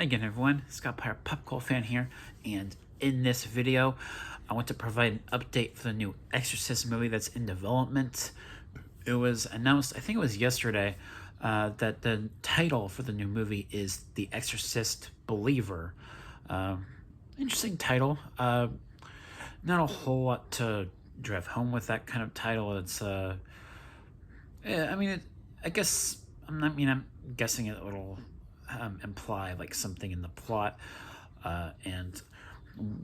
Hi again, everyone. Scott Pyre, Popcorn fan here, and in this video, I want to provide an update for the new Exorcist movie that's in development. It was announced, I think it was yesterday, that the title for the new movie is The Exorcist Believer. Interesting title. Not a whole lot to drive home with that kind of title. It's yeah, I guess I'm guessing it'll imply like something in the plot. And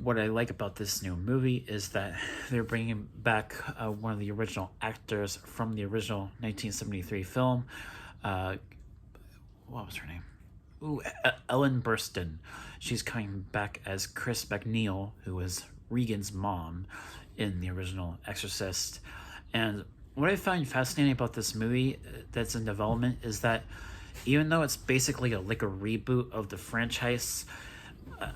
what I like about this new movie is that they're bringing back one of the original actors from the original 1973 film. Uh, what was her name? Ooh, Ellen Burstyn. She's coming back as Chris McNeil, who was Regan's mom in the original Exorcist. And what I find fascinating about this movie that's in development is that even though it's basically a reboot of the franchise,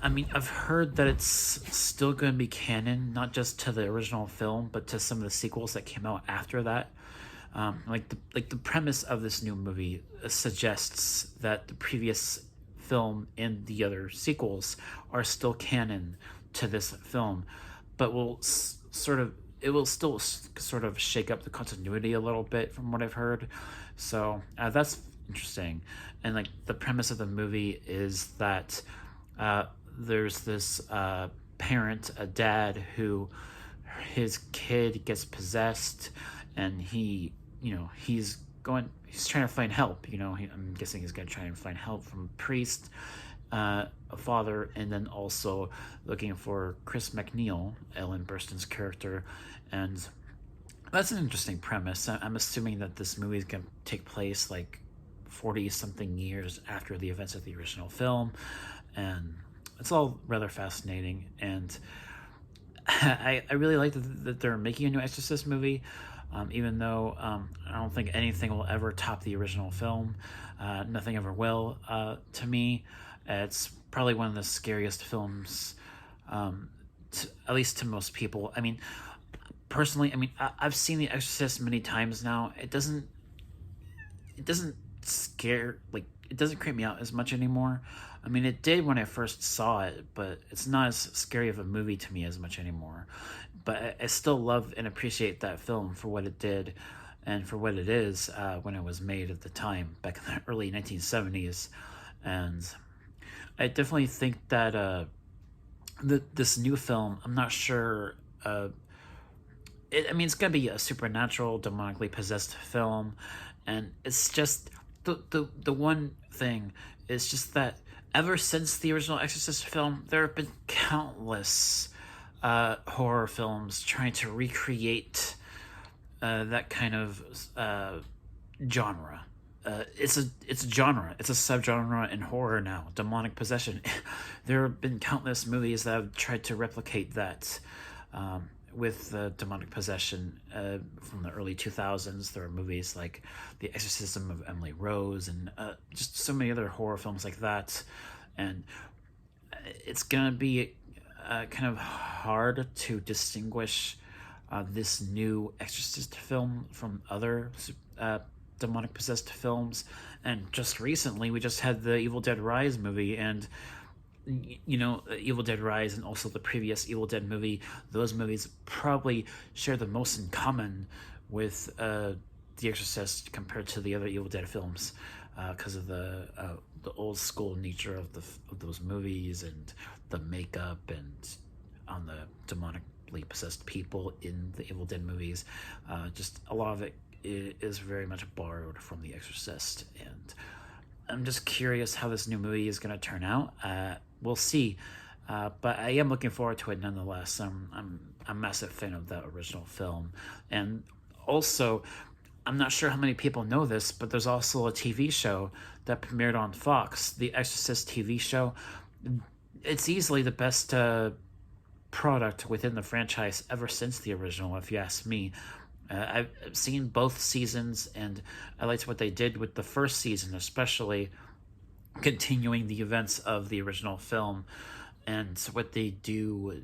I've heard that it's still going to be canon, not just to the original film, but to some of the sequels that came out after that. The premise of this new movie suggests that the previous film and the other sequels are still canon to this film, but it will still sort of shake up the continuity a little bit from what I've heard. So that's interesting. And like the premise of the movie is that there's this parent, a dad, who his kid gets possessed, and he's trying to find help. I'm guessing he's gonna try and find help from a priest, a father, and then also looking for Chris McNeil, Ellen Burstyn's character. And that's an interesting premise. I'm assuming that this movie is going to take place like 40 something years after the events of the original film, and it's all rather fascinating. And I really like that they're making a new Exorcist movie, even though I don't think anything will ever top the original film. Nothing ever will, to me. It's probably one of the scariest films, at least to most people. Personally, I've seen The Exorcist many times now. It doesn't scare, like, it doesn't creep me out as much anymore. It did when I first saw it, but it's not as scary of a movie to me as much anymore. But I still love and appreciate that film for what it did and for what it is when it was made at the time, back in the early 1970s. And I definitely think that this new film, I'm not sure... it's gonna be a supernatural, demonically possessed film, and it's just the one thing is just that ever since the original Exorcist film, there have been countless horror films trying to recreate that kind of genre. It's a genre. It's a subgenre in horror now. Demonic possession. There have been countless movies that have tried to replicate that. With demonic possession from the early 2000s. There are movies like The Exorcism of Emily Rose and just so many other horror films like that. And it's going to be kind of hard to distinguish this new Exorcist film from other demonic possessed films. And just recently, we just had the Evil Dead Rise movie, and Evil Dead Rise and also the previous Evil Dead movie, those movies probably share the most in common with The Exorcist compared to the other Evil Dead films, because of the old school nature of those movies and the makeup and on the demonically possessed people in the Evil Dead movies. Just a lot of it is very much borrowed from The Exorcist, and I'm just curious how this new movie is going to turn out. We'll see, but I am looking forward to it nonetheless. I'm a massive fan of that original film, and also, I'm not sure how many people know this, but there's also a TV show that premiered on Fox, the Exorcist TV show. It's easily the best product within the franchise ever since the original, if you ask me. I've seen both seasons, and I liked what they did with the first season, especially continuing the events of the original film, and what they do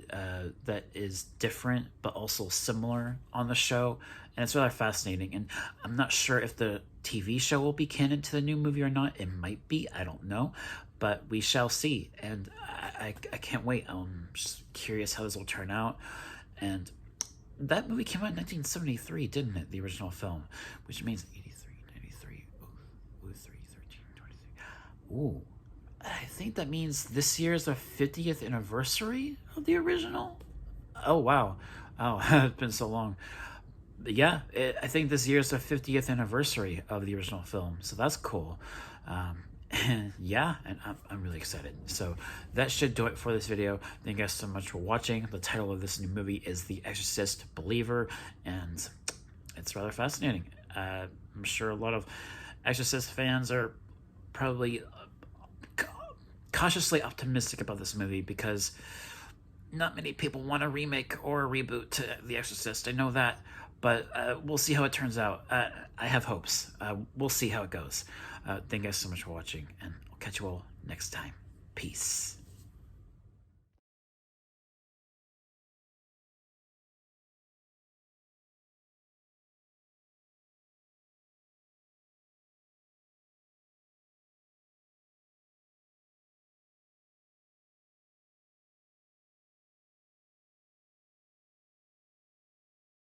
that is different but also similar on the show and it's rather fascinating. And I'm not sure if the TV show will be canon to the new movie or not. It might be. I don't know, but we shall see. And I can't wait. I'm just curious how this will turn out. And that movie came out in 1973, didn't it? The original film, which means 83, 93, 03, 13, 23. Ooh, I think that means this year is the 50th anniversary of the original. Oh, wow. Oh, it's been so long. But yeah, I think this year is the 50th anniversary of the original film, so that's cool. And yeah, and I'm really excited. So that should do it for this video. Thank you guys so much for watching. The title of this new movie is The Exorcist Believer, and it's rather fascinating. I'm sure a lot of Exorcist fans are probably cautiously optimistic about this movie because not many people want a remake or a reboot to The Exorcist. I know that, but we'll see how it turns out. I have hopes. We'll see how it goes. Thank you guys so much for watching, and I'll catch you all next time. Peace.